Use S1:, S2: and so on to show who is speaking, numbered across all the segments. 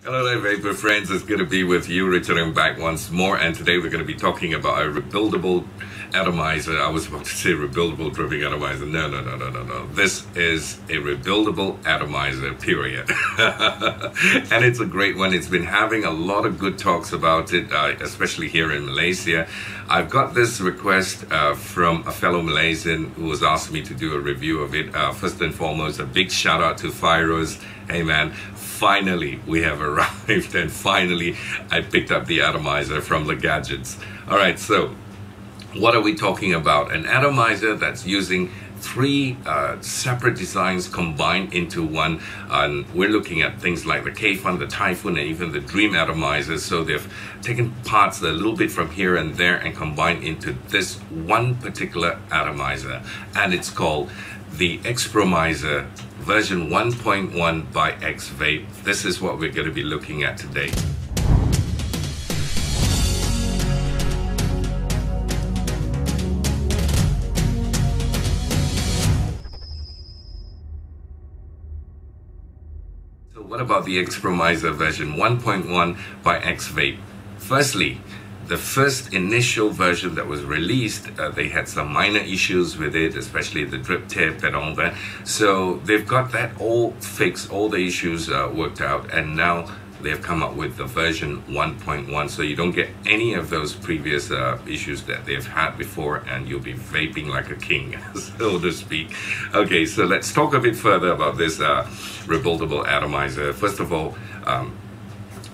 S1: Hello there, Vapor friends. It's good to be with you, returning back once more. And today we're going to be talking about a rebuildable atomizer. I was about to say rebuildable dripping atomizer. No. This is a rebuildable atomizer, period. And it's a great one. It's been having a lot of good talks about it, especially here in Malaysia. I've got this request from a fellow Malaysian who has asked me to do a review of it. First and foremost, a big shout out to Firoz. Hey man, finally we have arrived, and finally I picked up the atomizer from the gadgets. All right, so what are we talking about? An atomizer that's using three separate designs combined into one. And we're looking at things like the K-Fun, the Typhoon, and even the Dream atomizer. So they've taken parts a little bit from here and there and combined into this one particular atomizer, and it's called the Expromizer version 1.1 by Exvape. This is what we're going to be looking at today. So what about the Expromizer version 1.1 by Exvape? Firstly, the first initial version that was released, they had some minor issues with it, especially the drip tip and all that. So they've got that all fixed, all the issues worked out, and now they've come up with the version 1.1. So you don't get any of those previous issues that they've had before, and you'll be vaping like a king, so to speak. Okay, so let's talk a bit further about this rebuildable atomizer. First of all,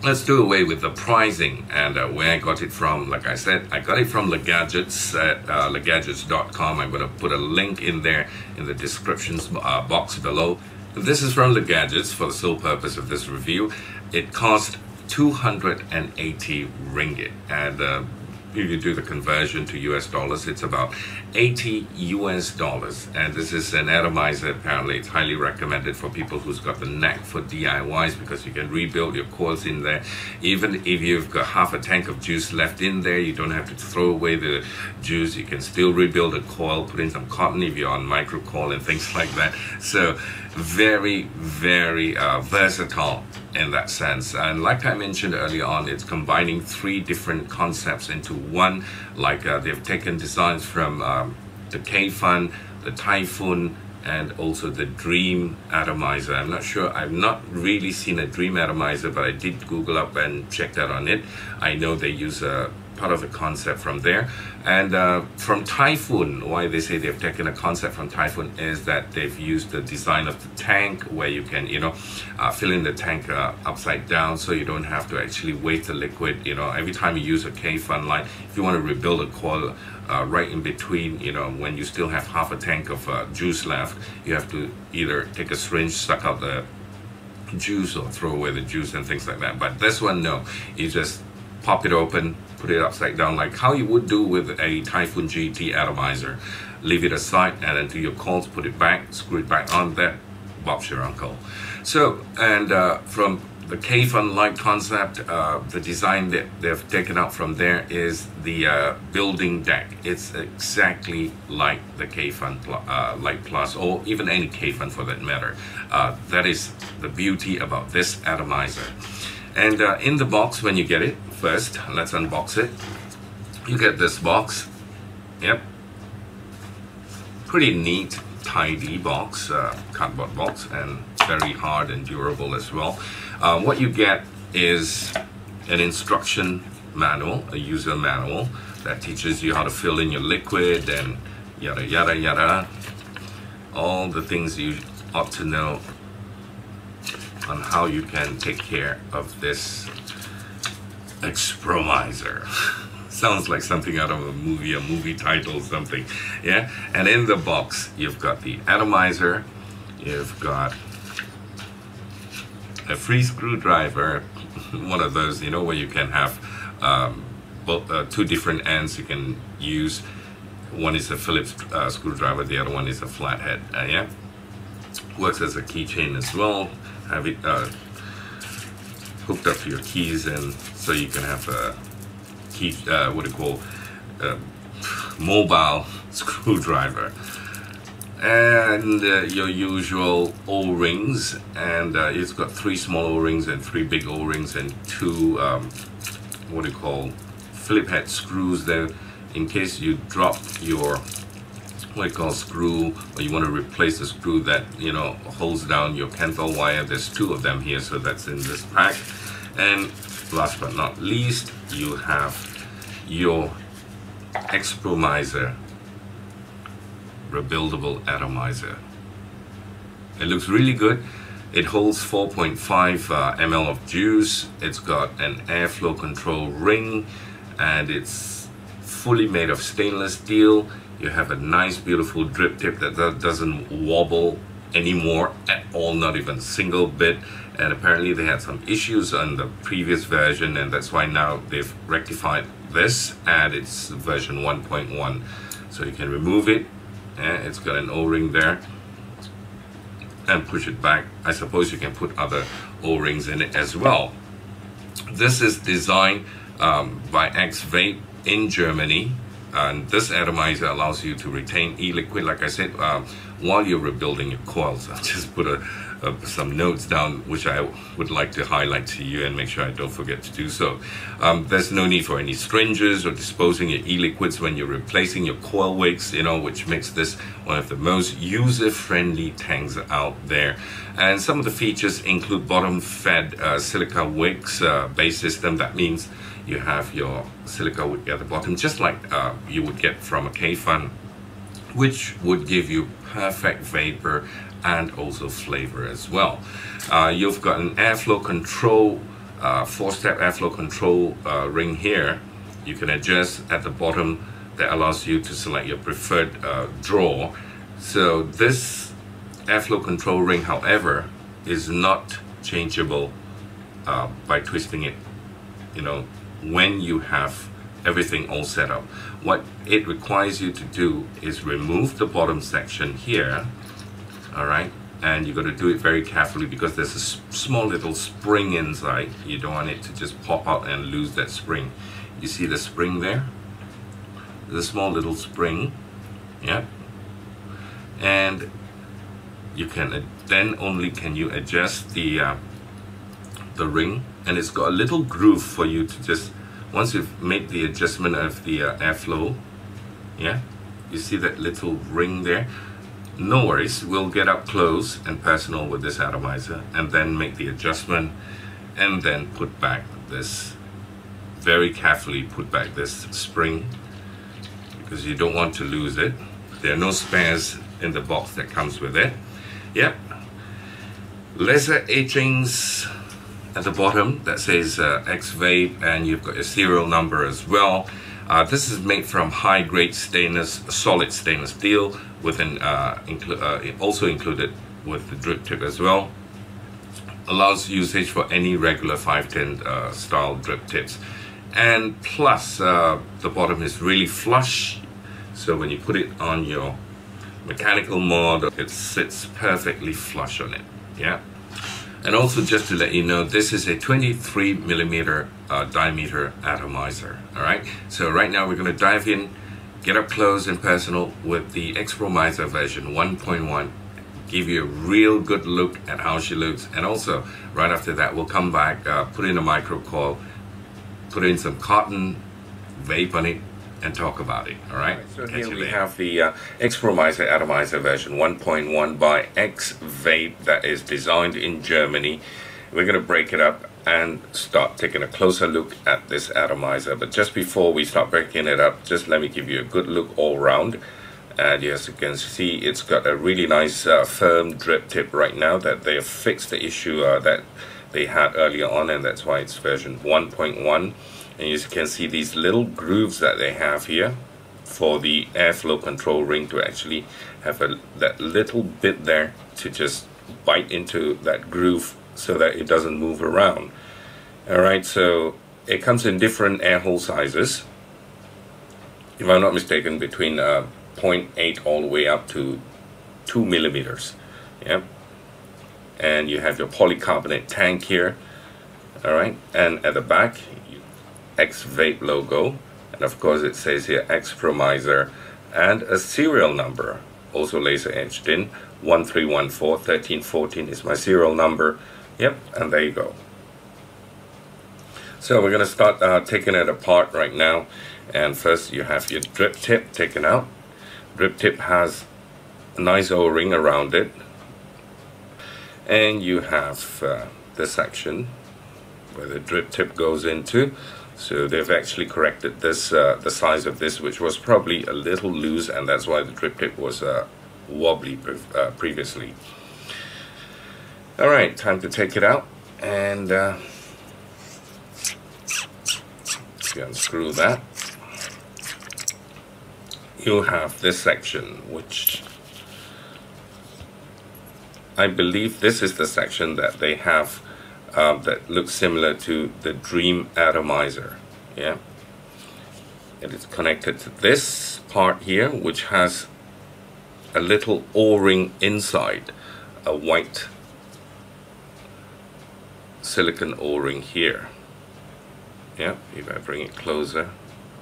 S1: let's do away with the pricing and where I got it from. Like I said, I got it from The Gadgets at thegadgets.com. I'm going to put a link in there in the descriptions box below. This is from The Gadgets for the sole purpose of this review. It cost 280 ringgit, and if you do the conversion to US dollars, it's about 80 US dollars. And this is an atomizer. Apparently it's highly recommended for people who's got the knack for DIYs, because you can rebuild your coils in there. Even if you've got half a tank of juice left in there, you don't have to throw away the juice. You can still rebuild a coil, put in some cotton if you're on micro coil and things like that. So very versatile in that sense. And like I mentioned earlier on, it's combining three different concepts into one. Like they've taken designs from the K-Fun, the Typhoon, and also the Dream atomizer. I'm not sure, I've not really seen a Dream atomizer, but I did Google up and check that on it. I know they use part of the concept from there. And from Typhoon, why they say they've taken a concept from Typhoon is that they've used the design of the tank, where you can, fill in the tank upside down, so you don't have to actually waste the liquid. Every time you use a K-Fun line, if you want to rebuild a coil right in between, when you still have half a tank of juice left, you have to either take a syringe, suck out the juice, or throw away the juice and things like that. But this one, no, you just pop it open, put it upside down like how you would do with a Typhoon GT atomizer. Leave it aside, and then do your coils, put it back, screw it back on. That Bob's your uncle. So, and from the K-Fun light concept, the design that they've taken out from there is the building deck. It's exactly like the K-Fun Light Plus, or even any K-Fun for that matter. That is the beauty about this atomizer. And in the box, when you get it, first, let's unbox it. You get this box. Yep. Pretty neat, tidy box, cardboard box, and very hard and durable as well. What you get is an instruction manual, a user manual that teaches you how to fill in your liquid and yada yada yada. All the things you ought to know on how you can take care of this Expromizer. Sounds like something out of a movie title, something. Yeah. And in the box, you've got the atomizer, you've got a free screwdriver, one of those, where you can have two different ends you can use. One is a Phillips screwdriver, the other one is a flathead. Yeah. Works as a keychain as well. Have it hooked up to your keys, and so you can have a key, mobile screwdriver. and your usual O-rings, and it's got 3 small O-rings and 3 big O-rings and 2 what do you call, Phillip head screws there in case you drop your what you call screw, or you want to replace the screw that, you know, holds down your Kenthal wire. There's 2 of them here, so that's in this pack. And last but not least, you have your Expromizer rebuildable atomizer. It looks really good. It holds 4.5 ml of juice. It's got an airflow control ring, and it's fully made of stainless steel. You have a nice beautiful drip tip that doesn't wobble anymore at all, not even a single bit. And apparently they had some issues on the previous version, and that's why now they've rectified this, and it's version 1.1. So you can remove it. It's got an O-ring there, and push it back. I suppose you can put other O-rings in it as well. This is designed by Exvape in Germany, and this atomizer allows you to retain e-liquid, like I said, while you're rebuilding your coils. I'll just put some notes down which I would like to highlight to you and make sure I don't forget to do so. There's no need for any strangers or disposing your e-liquids when you're replacing your coil wicks, you know, which makes this one of the most user-friendly tanks out there. And some of the features include bottom-fed silica wicks, base system. That means you have your silica wick at the bottom, just like you would get from a K-Fun, which would give you perfect vapor and also flavor as well. You've got an airflow control, 4-step airflow control ring here. You can adjust at the bottom that allows you to select your preferred draw. So this airflow control ring, however, is not changeable by twisting it, you know, when you have everything all set up. What it requires you to do is remove the bottom section here, all right, and you got to do it very carefully because there's a small little spring inside. You don't want it to just pop out and lose that spring. You see the spring there? The small little spring, yeah. And you can then only can you adjust the ring, and it's got a little groove for you to just, once you've made the adjustment of the airflow, yeah, you see that little ring there? No worries, we'll get up close and personal with this atomizer and then make the adjustment, and then put back this, very carefully put back this spring, because you don't want to lose it. There are no spares in the box that comes with it. Yep, laser etchings at the bottom that says Exvape, and you've got your serial number as well. This is made from high-grade solid stainless steel, with an also included with the drip tip as well. Allows usage for any regular 510 style drip tips, and plus the bottom is really flush, so when you put it on your mechanical mode, it sits perfectly flush on it. Yeah. And also, just to let you know, this is a 23mm diameter atomizer. All right, so right now we're going to dive in, get up close and personal with the Expromizer version 1.1, give you a real good look at how she looks, and also right after that we'll come back, put in a microcoil, put in some cotton, vape on it, and talk about it. All right. So here we have the Expromizer Atomizer version 1.1 by Exvape that is designed in Germany. We're going to break it up and start taking a closer look at this atomizer. But just before we start breaking it up, just let me give you a good look all around. And as you can see, it's got a really nice firm drip tip right now that they have fixed the issue that they had earlier on, and that's why it's version 1.1. And you can see these little grooves that they have here for the airflow control ring to actually have that little bit there to just bite into that groove so that it doesn't move around. Alright, so it comes in different air hole sizes, if I'm not mistaken, between 0.8 all the way up to 2mm. Yep. And you have your polycarbonate tank here. Alright, and at the back, Exvape logo, and of course it says here Expromizer and a serial number. also laser etched in. 1314 1314 is my serial number. Yep, and there you go. So we're going to start taking it apart right now. And first you have your drip tip taken out. Drip tip has a nice O-ring around it. And you have this section where the drip tip goes into. So they've actually corrected this, the size of this, which was probably a little loose, and that's why the drip tip was wobbly previously. Alright, time to take it out, and you unscrew that. You have this section, which I believe this is the section that they have that looks similar to the Dream atomizer. Yeah, it is connected to this part here, which has a little O-ring inside, a white silicon O-ring here. Yeah, if I bring it closer,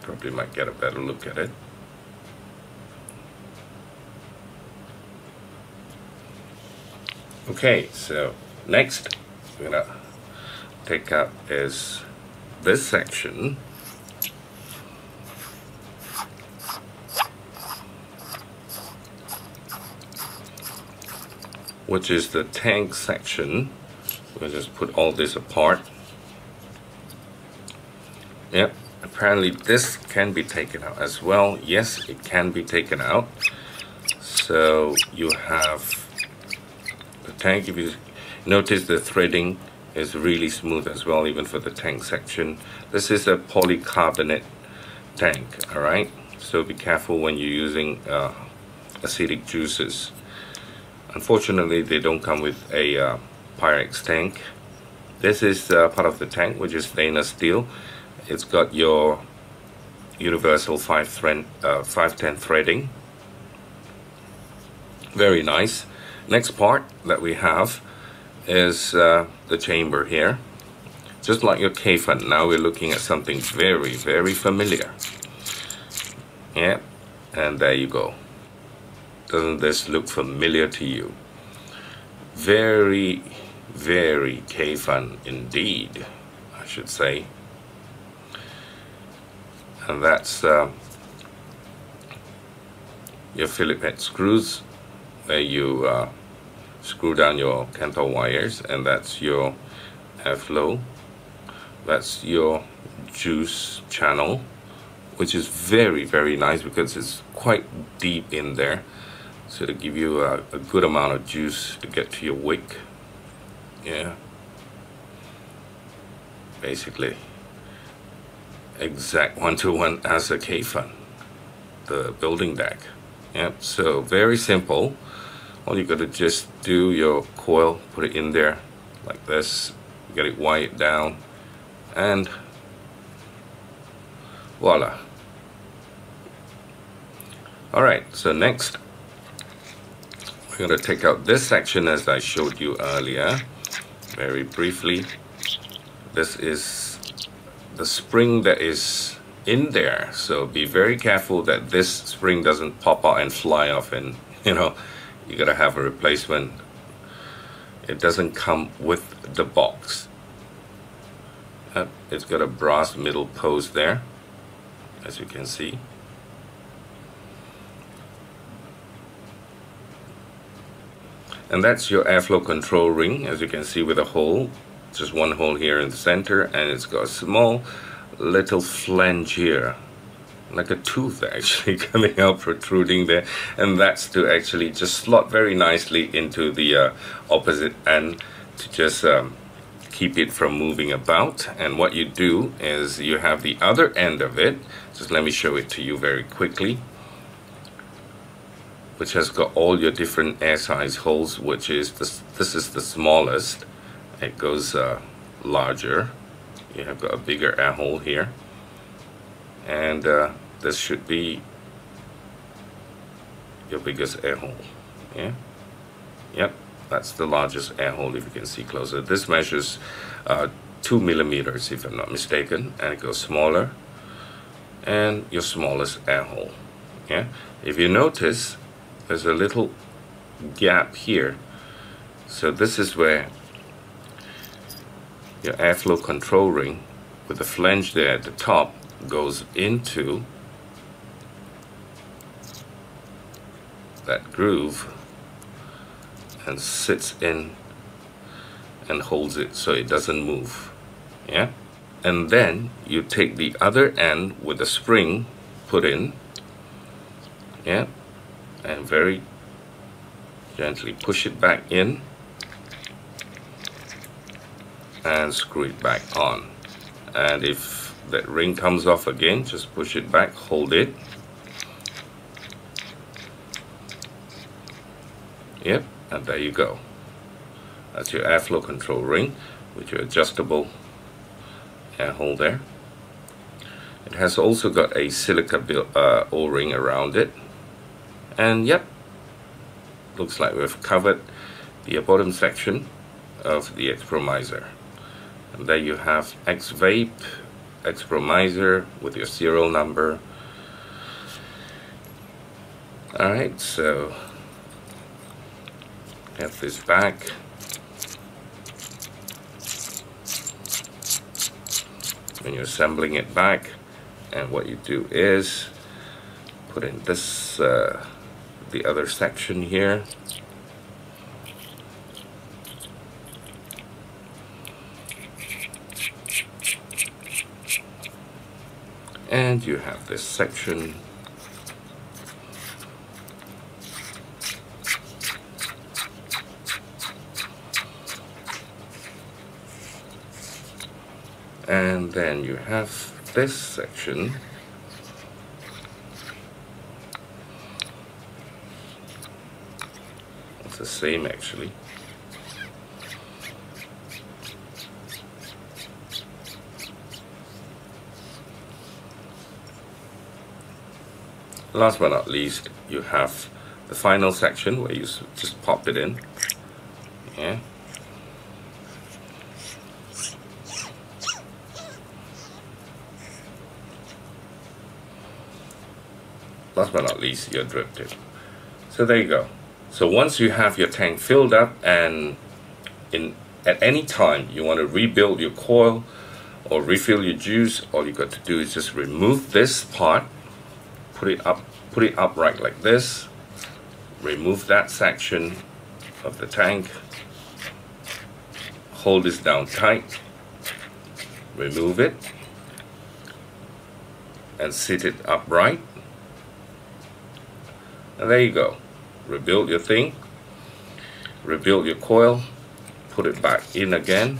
S1: probably might get a better look at it. Okay, so next we're gonna take out is this section, which is the tank section. We'll just put all this apart. Yep, apparently this can be taken out as well. Yes, it can be taken out. So you have the tank. If you notice, the threading is really smooth as well, even for the tank section. This is a polycarbonate tank, alright? So be careful when you're using acidic juices. Unfortunately, they don't come with a Pyrex tank. This is part of the tank, which is stainless steel. It's got your universal 510 threading. Very nice. Next part that we have is the chamber here. Just like your K-fan, now we're looking at something very, very familiar. Yeah, and there you go. Doesn't this look familiar to you? Very, very K-fan indeed, I should say. And that's your Phillips head screws, where you screw down your Cantor wires, and that's your airflow. That's your juice channel, which is very, very nice because it's quite deep in there, so to give you a good amount of juice to get to your wick. Yeah, basically exact one-to-one as a K-fan, the building deck. Yep, so very simple. All you gotta just do, your coil, put it in there like this, get it wired down, and voila. Alright, so next we're gonna take out this section as I showed you earlier, very briefly. This is the spring that is in there, so be very careful that this spring doesn't pop out and fly off, and you know, you gotta have a replacement. It doesn't come with the box. It's got a brass middle post there, as you can see. And that's your airflow control ring, as you can see, with a hole. Just one hole here in the center, and it's got a small little flange here, like a tooth actually coming out, protruding there, and that's to actually just slot very nicely into the opposite end to just keep it from moving about. And what you do is you have the other end of it, just let me show it to you very quickly, which has got all your different air size holes, which is this is the smallest. It goes larger. You have got a bigger air hole here, and this should be your biggest air hole. Yeah, yep, that's the largest air hole if you can see closer. This measures 2 millimeters if I'm not mistaken, and it goes smaller, and your smallest air hole. Yeah, if you notice, there's a little gap here. So this is where your airflow control ring with the flange there at the top goes into that groove and sits in and holds it so it doesn't move. Yeah, and then you take the other end with the spring put in, yeah, and very gently push it back in and screw it back on. And if that ring comes off again, just push it back, hold it. Yep, and there you go. That's your airflow control ring with your adjustable air hole there. It has also got a silica O-ring around it. And yep, looks like we've covered the bottom section of the Expromizer. And there you have Exvape, Expromizer with your serial number. Alright, so get this back. When you're assembling it back, and what you do is put in this the other section here, and you have this section, and then you have this section. It's the same actually. Last but not least, you have the final section where you just pop it in. Yeah. Last but not least, your drip tip. So there you go. So once you have your tank filled up, and at any time you want to rebuild your coil or refill your juice, all you got to do is just remove this part, put it upright like this, remove that section of the tank, hold this down tight, remove it, and sit it upright. And there you go. Rebuild your thing, rebuild your coil, put it back in again,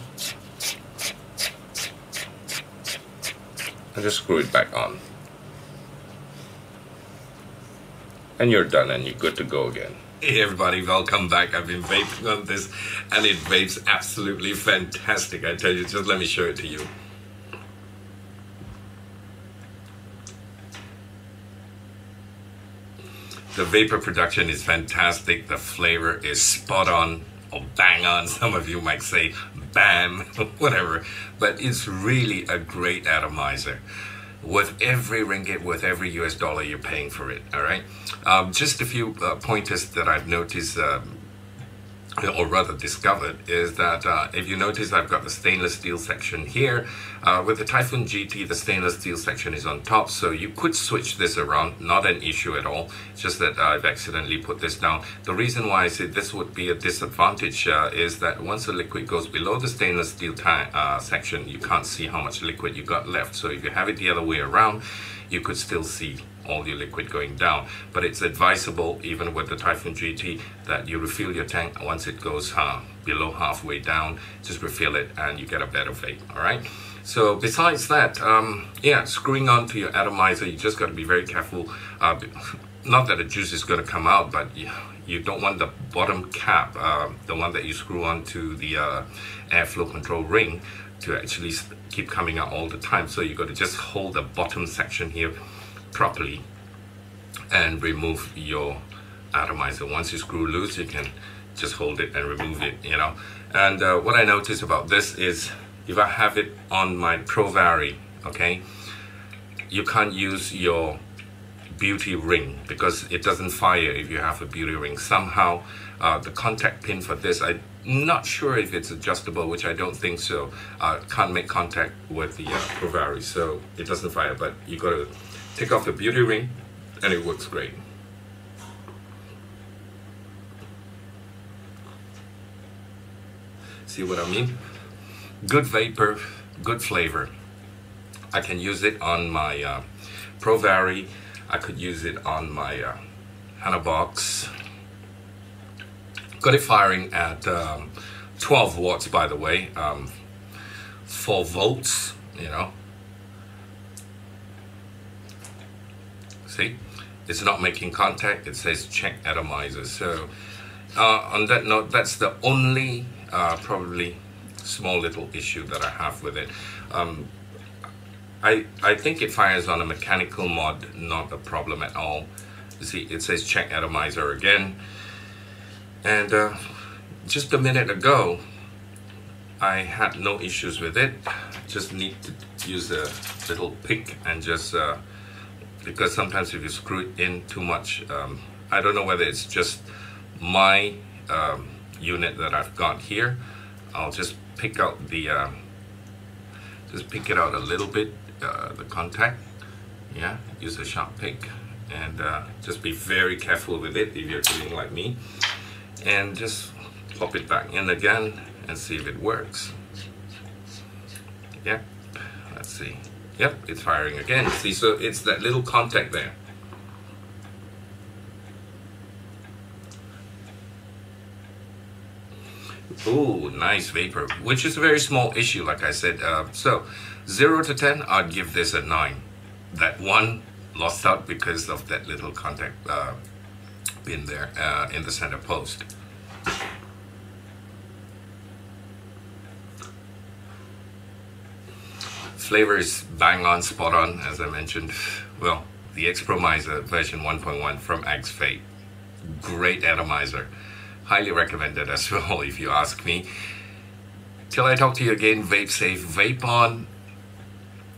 S1: and just screw it back on. And you're done, and you're good to go again. Hey everybody, welcome back. I've been vaping on this, and it vapes absolutely fantastic. I tell you, just let me show it to you. The vapor production is fantastic. The flavor is spot on, or bang on. Some of you might say bam, whatever. But it's really a great atomizer. With every ringgit, with every US dollar you're paying for it, all right? Just a few pointers that I've noticed, or rather discovered, is that if you notice, I've got the stainless steel section here. With the Typhoon GT, the stainless steel section is on top, so you could switch this around, not an issue at all. It's just that I've accidentally put this down. The reason why I say this would be a disadvantage is that once the liquid goes below the stainless steel section, you can't see how much liquid you got left. So if you have it the other way around, you could still see all your liquid going down. But it's advisable, even with the Typhoon GT, that you refill your tank once it goes below halfway down. Just refill it and you get a better vape, all right? So besides that, yeah, screwing onto your atomizer, you just got to be very careful. Not that the juice is going to come out, but you don't want the bottom cap, the one that you screw onto the airflow control ring, to actually keep coming out all the time. So you got to just hold the bottom section here properly and remove your atomizer. Once you screw loose, you can just hold it and remove it, you know. And what I noticed about this is, if I have it on my Pro Vari, okay, you can't use your beauty ring, because it doesn't fire if you have a beauty ring. Somehow the contact pin for this, I'm not sure if it's adjustable, which I don't think so. Can't make contact with the Provari, so it doesn't fire. But you got to take off the beauty ring and it works great. See what I mean? Good vapor, good flavor. I can use it on my Provari. I could use it on my Hana box. Got it firing at 12 watts, by the way, 4 volts, you know. See, it's not making contact. It says check atomizer. So on that note, that's the only probably small little issue that I have with it. I think it fires on a mechanical mod, not a problem at all. You see, it says check atomizer again. And just a minute ago, I had no issues with it. Just need to use a little pick and just, because sometimes if you screw it in too much, I don't know whether it's just my unit that I've got here. I'll just pick out the, just pick it out a little bit, the contact. Yeah, use a sharp pick, and just be very careful with it if you're doing like me. And just pop it back in again and see if it works. Yep, let's see. Yep, it's firing again. See, so it's that little contact there. Oh, nice vapor, which is a very small issue, like I said. So 0 to 10, I'd give this a 9. That one lost out because of that little contact pin there in the center post. Flavor is bang on, spot on, as I mentioned. Well, the Expromizer version 1.1 from Exvape. Great atomizer. Highly recommended as well, if you ask me. Till I talk to you again, vape safe, vape on.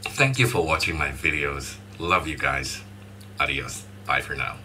S1: Thank you for watching my videos. Love you guys. Adios. Bye for now.